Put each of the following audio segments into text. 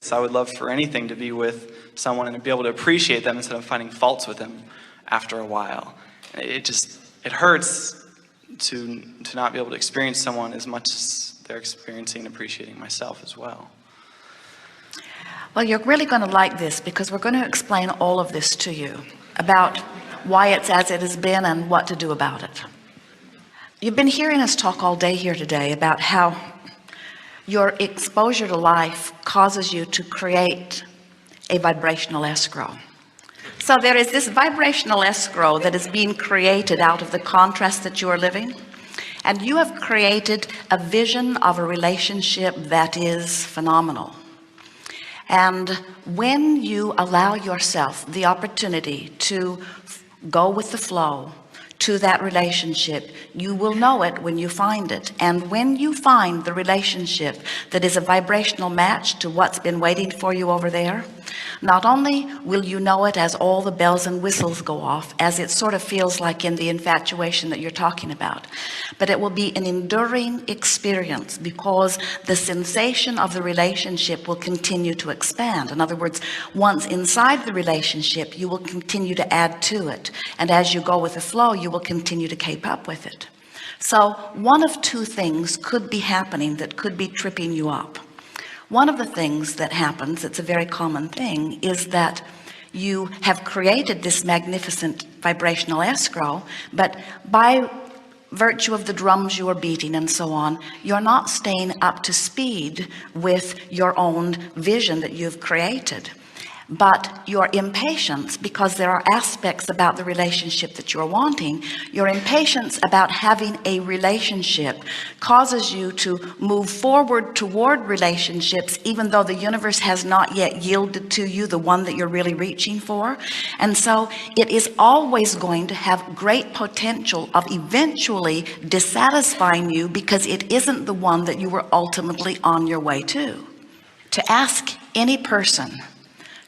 So I would love for anything to be with someone and to be able to appreciate them instead of finding faults with them after a while. It hurts to not be able to experience someone as much as they're experiencing and appreciating myself as well. Well, you're really going to like this, because we're going to explain all of this to you about why it's as it has been and what to do about it. You've been hearing us talk all day here today about how your exposure to life causes you to create a vibrational escrow. So there is this vibrational escrow that is being created out of the contrast that you are living, and you have created a vision of a relationship that is phenomenal. And when you allow yourself the opportunity to go with the flow to that relationship, you will know it when you find it. And when you find the relationship that is a vibrational match to what's been waiting for you over there, not only will you know it as all the bells and whistles go off, as it sort of feels like in the infatuation that you're talking about, but it will be an enduring experience, because the sensation of the relationship will continue to expand. In other words, once inside the relationship, you will continue to add to it, and as you go with the flow, you will continue to keep up with it. So one of two things could be happening that could be tripping you up. One of the things that happens, it's a very common thing, is that you have created this magnificent vibrational escrow, but by virtue of the drums you are beating and so on, you're not staying up to speed with your own vision that you've created. But your impatience, because there are aspects about the relationship that you're wanting, your impatience about having a relationship causes you to move forward toward relationships, even though the universe has not yet yielded to you the one that you're really reaching for. And so it is always going to have great potential of eventually dissatisfying you, because it isn't the one that you were ultimately on your way to. To ask any person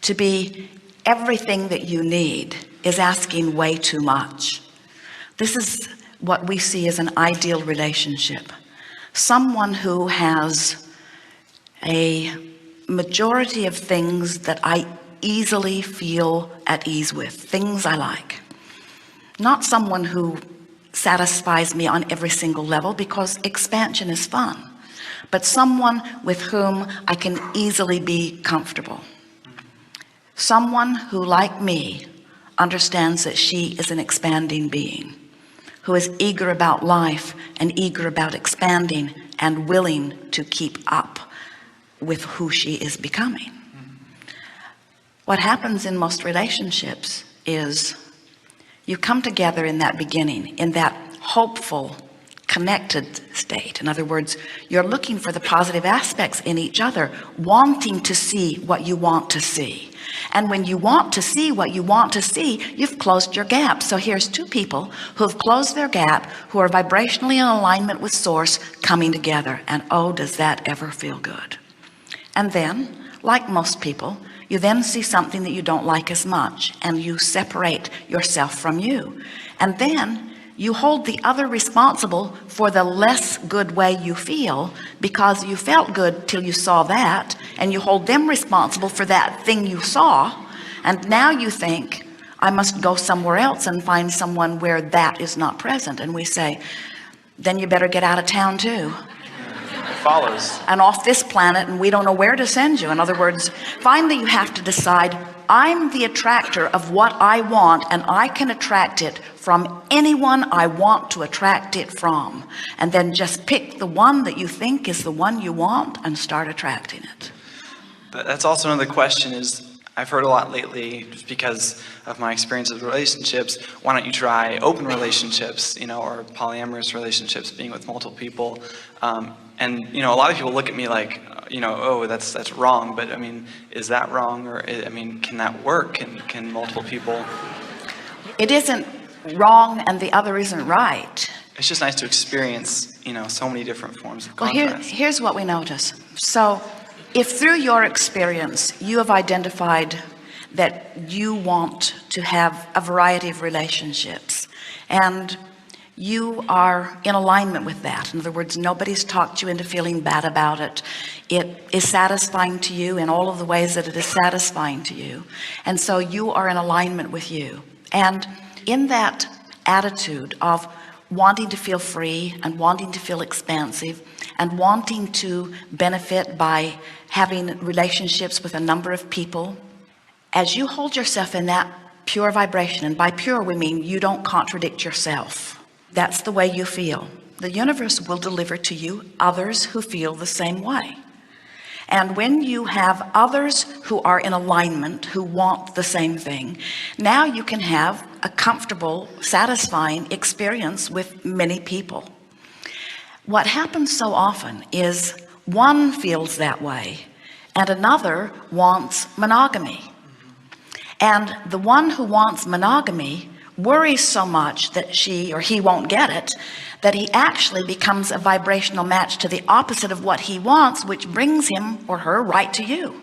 to be everything that you need is asking way too much. This is what we see as an ideal relationship. Someone who has a majority of things that I easily feel at ease with, things I like. Not someone who satisfies me on every single level, because expansion is fun, but someone with whom I can easily be comfortable. Someone who, like me, understands that she is an expanding being, who is eager about life and eager about expanding and willing to keep up with who she is becoming. What happens in most relationships is you come together in that beginning, in that hopeful, connected state. In other words, you're looking for the positive aspects in each other, wanting to see what you want to see. And when you want to see what you want to see, you've closed your gap. So here's two people who have closed their gap, who are vibrationally in alignment with source, coming together. And oh, does that ever feel good. And then, like most people, you then see something that you don't like as much, and you separate yourself from you. And then you hold the other responsible for the less good way you feel, because you felt good till you saw that, and you hold them responsible for that thing you saw. And now you think, I must go somewhere else and find someone where that is not present. And we say, then you better get out of town too. It follows. And off this planet, and we don't know where to send you. In other words, finally you have to decide, I'm the attractor of what I want, and I can attract it from anyone I want to attract it from. And then just pick the one that you think is the one you want and start attracting it. But that's also another question is, I've heard a lot lately, just because of my experience with relationships, why don't you try open relationships, or polyamorous relationships, being with multiple people. And a lot of people look at me like, oh, that's wrong. But I mean, is that wrong? Or I mean, can that work? Can multiple people? It isn't wrong, and the other isn't right. It's just nice to experience, so many different forms of contrast. Well, here's what we notice. So if through your experience you have identified that you want to have a variety of relationships, and you are in alignment with that. In other words, nobody's talked you into feeling bad about it. It is satisfying to you in all of the ways that it is satisfying to you. And so you are in alignment with you. And in that attitude of wanting to feel free and wanting to feel expansive and wanting to benefit by having relationships with a number of people, as you hold yourself in that pure vibration, and by pure we mean you don't contradict yourself. That's the way you feel. The universe will deliver to you others who feel the same way. And when you have others who are in alignment, who want the same thing, now you can have a comfortable, satisfying experience with many people. What happens so often is one feels that way and another wants monogamy. And the one who wants monogamy worries so much that she or he won't get it, that he actually becomes a vibrational match to the opposite of what he wants, which brings him or her right to you.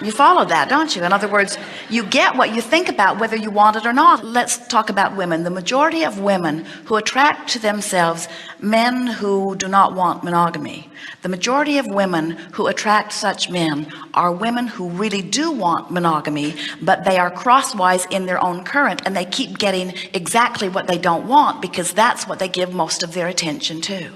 You follow that, don't you? In other words, you get what you think about whether you want it or not. Let's talk about women. The majority of women who attract to themselves men who do not want monogamy, the majority of women who attract such men are women who really do want monogamy, but they are crosswise in their own current, and they keep getting exactly what they don't want because that's what they give most of their attention to.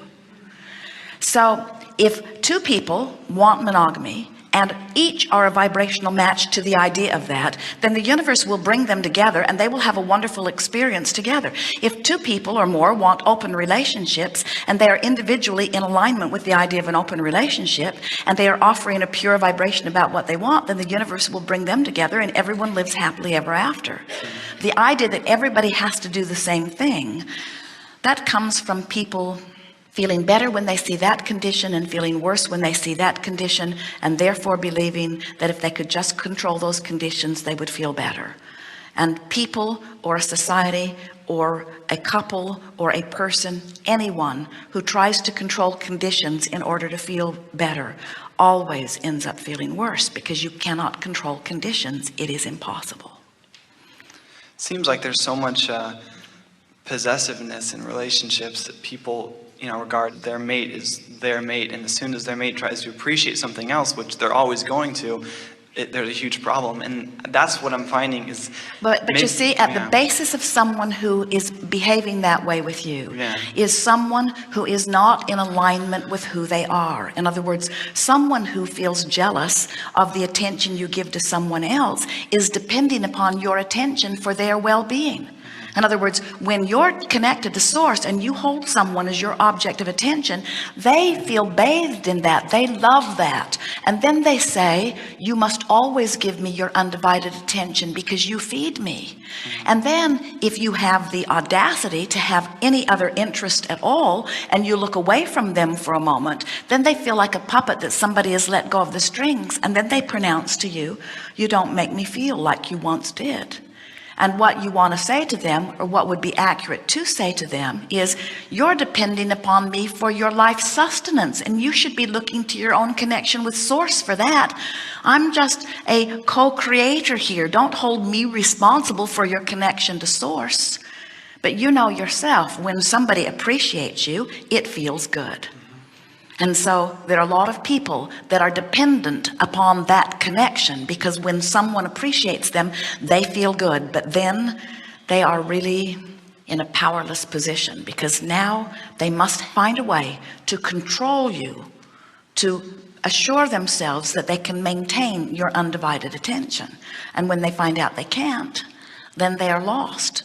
So if two people want monogamy and each are a vibrational match to the idea of that, then the universe will bring them together and they will have a wonderful experience together. If two people or more want open relationships and they are individually in alignment with the idea of an open relationship and they are offering a pure vibration about what they want, then the universe will bring them together and everyone lives happily ever after. The idea that everybody has to do the same thing, that comes from people feeling better when they see that condition and feeling worse when they see that condition, and therefore believing that if they could just control those conditions, they would feel better. And people or a society or a couple or a person, anyone who tries to control conditions in order to feel better always ends up feeling worse, because you cannot control conditions. It is impossible. Seems like there's so much possessiveness in relationships that people, regard their mate as their mate, and as soon as their mate tries to appreciate something else, which they're always going to, there's a huge problem. And that's what I'm finding is, but you see, at the basis of someone who is behaving that way with you is someone who is not in alignment with who they are. In other words, someone who feels jealous of the attention you give to someone else is depending upon your attention for their well-being. In other words, when you're connected to source and you hold someone as your object of attention, they feel bathed in that. They love that. And then they say, you must always give me your undivided attention because you feed me. And then if you have the audacity to have any other interest at all and you look away from them for a moment, then they feel like a puppet that somebody has let go of the strings. And then they pronounce to you, you don't make me feel like you once did. And what you want to say to them, or what would be accurate to say to them, is you're depending upon me for your life sustenance, and you should be looking to your own connection with source for that. I'm just a co-creator here. Don't hold me responsible for your connection to source. But you know yourself, when somebody appreciates you, it feels good. And so there are a lot of people that are dependent upon that connection, because when someone appreciates them, they feel good. But then they are really in a powerless position, because now they must find a way to control you, to assure themselves that they can maintain your undivided attention. And when they find out they can't, then they are lost.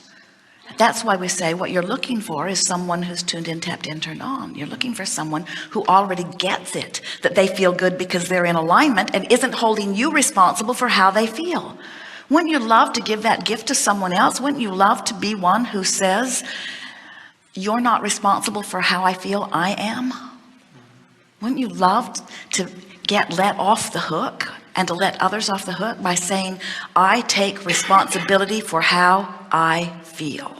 That's why we say what you're looking for is someone who's tuned in, tapped in, turned on. You're looking for someone who already gets it, that they feel good because they're in alignment and isn't holding you responsible for how they feel. Wouldn't you love to give that gift to someone else? Wouldn't you love to be one who says, you're not responsible for how I feel, I am? Wouldn't you love to get let off the hook and to let others off the hook by saying, I take responsibility for how I feel?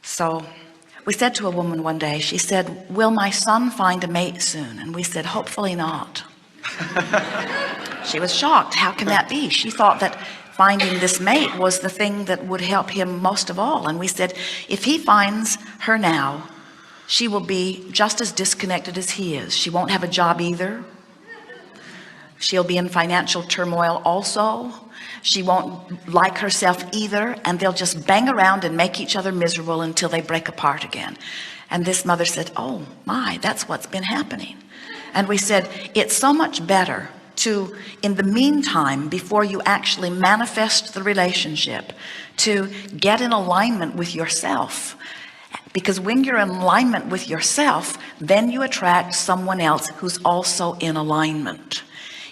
So we said to a woman one day, she said, will my son find a mate soon? And we said, hopefully not. She was shocked. How can that be? She thought that finding this mate was the thing that would help him most of all. And we said, if he finds her now, she will be just as disconnected as he is. She won't have a job either. She'll be in financial turmoil also. She won't like herself either, and they'll just bang around and make each other miserable until they break apart again. And this mother said, oh my, that's what's been happening. And we said, it's so much better to, in the meantime, before you actually manifest the relationship, to get in alignment with yourself. Because when you're in alignment with yourself, then you attract someone else who's also in alignment.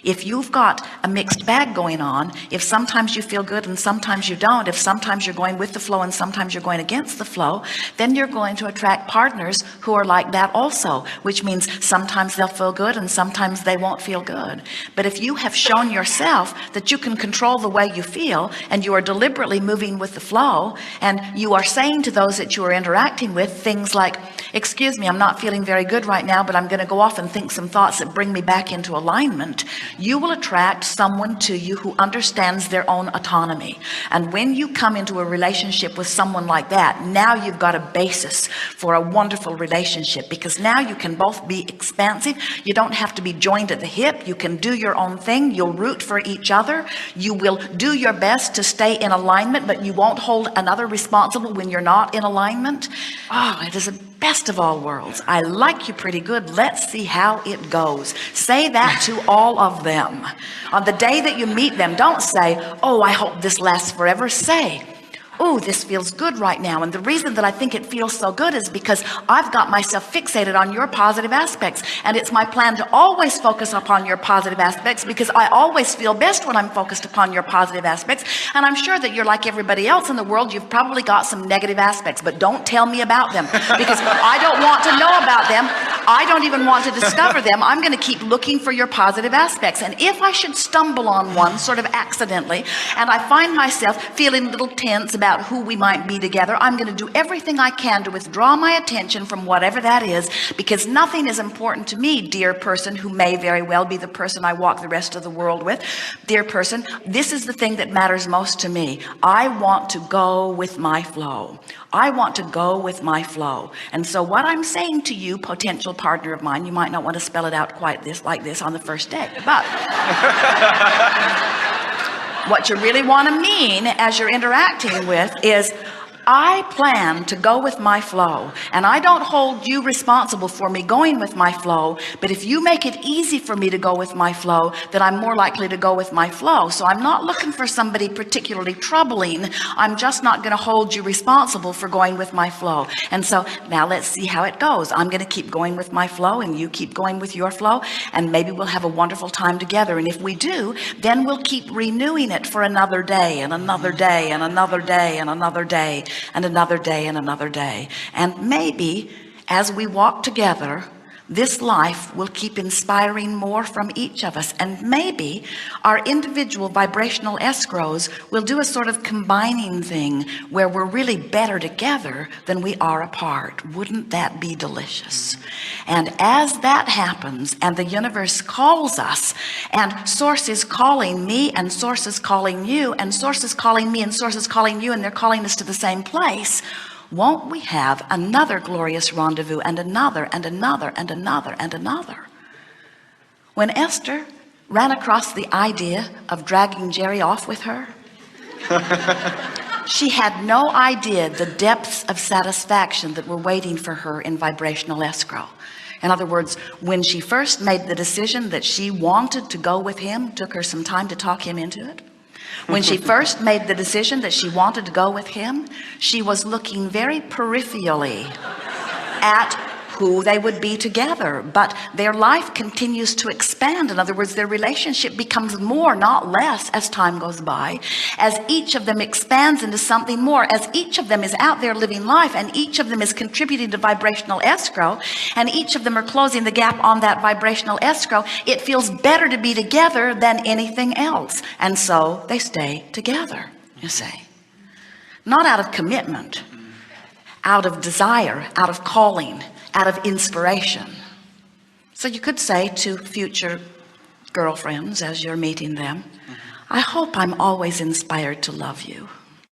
If you've got a mixed bag going on, if sometimes you feel good and sometimes you don't, if sometimes you're going with the flow and sometimes you're going against the flow, then you're going to attract partners who are like that also, which means sometimes they'll feel good and sometimes they won't feel good. But if you have shown yourself that you can control the way you feel, and you are deliberately moving with the flow, and you are saying to those that you are interacting with things like, excuse me, I'm not feeling very good right now, but I'm going to go off and think some thoughts that bring me back into alignment, you will attract someone to you who understands their own autonomy. And when you come into a relationship with someone like that, now you've got a basis for a wonderful relationship, because now you can both be expansive. You don't have to be joined at the hip. You can do your own thing. You'll root for each other. You will do your best to stay in alignment, but you won't hold another responsible when you're not in alignment. Oh, it is a best of all worlds. I like you pretty good. Let's see how it goes. Say that to all of them. On the day that you meet them, don't say, oh, I hope this lasts forever. Say, oh, this feels good right now. And the reason that I think it feels so good is because I've got myself fixated on your positive aspects. And it's my plan to always focus upon your positive aspects, because I always feel best when I'm focused upon your positive aspects. And I'm sure that you're like everybody else in the world. You've probably got some negative aspects, but don't tell me about them, because I don't want to know about them. I don't even want to discover them. I'm going to keep looking for your positive aspects. And if I should stumble on one sort of accidentally, and I find myself feeling a little tense about who we might be together, I'm going to do everything I can to withdraw my attention from whatever that is, because nothing is important to me, dear person, who may very well be the person I walk the rest of the world with. Dear person, this is the thing that matters most to me. I want to go with my flow. I want to go with my flow. And so what I'm saying to you, potential partner of mine, you might not want to spell it out quite like this on the first date, but what you really want to mean as you're interacting with is, I plan to go with my flow, and I don't hold you responsible for me going with my flow. But if you make it easy for me to go with my flow, then I'm more likely to go with my flow. So I'm not looking for somebody particularly troubling. I'm just not going to hold you responsible for going with my flow. And so now let's see how it goes. I'm going to keep going with my flow, and you keep going with your flow, and maybe we'll have a wonderful time together. And if we do, then we'll keep renewing it for another day and another day and another day and another day and another day and another day. And maybe as we walk together, this life will keep inspiring more from each of us. And maybe our individual vibrational escrows will do a sort of combining thing where we're really better together than we are apart. Wouldn't that be delicious? And as that happens, and the universe calls us, and source is calling me, and source is calling you, and source is calling me, and source is calling you, and they're calling us to the same place, won't we have another glorious rendezvous, and another and another and another and another? When Esther ran across the idea of dragging Jerry off with her, she had no idea the depths of satisfaction that were waiting for her in vibrational escrow. In other words, when she first made the decision that she wanted to go with him, took her some time to talk him into it. When she first made the decision that she wanted to go with him, she was looking very peripherally at who they would be together. But their life continues to expand. In other words, their relationship becomes more, not less, as time goes by, as each of them expands into something more, as each of them is out there living life, and each of them is contributing to vibrational escrow, and each of them are closing the gap on that vibrational escrow. It feels better to be together than anything else. And so they stay together, you see. Not out of commitment, out of desire, out of calling, out of inspiration. So you could say to future girlfriends as you're meeting them, I hope I'm always inspired to love you.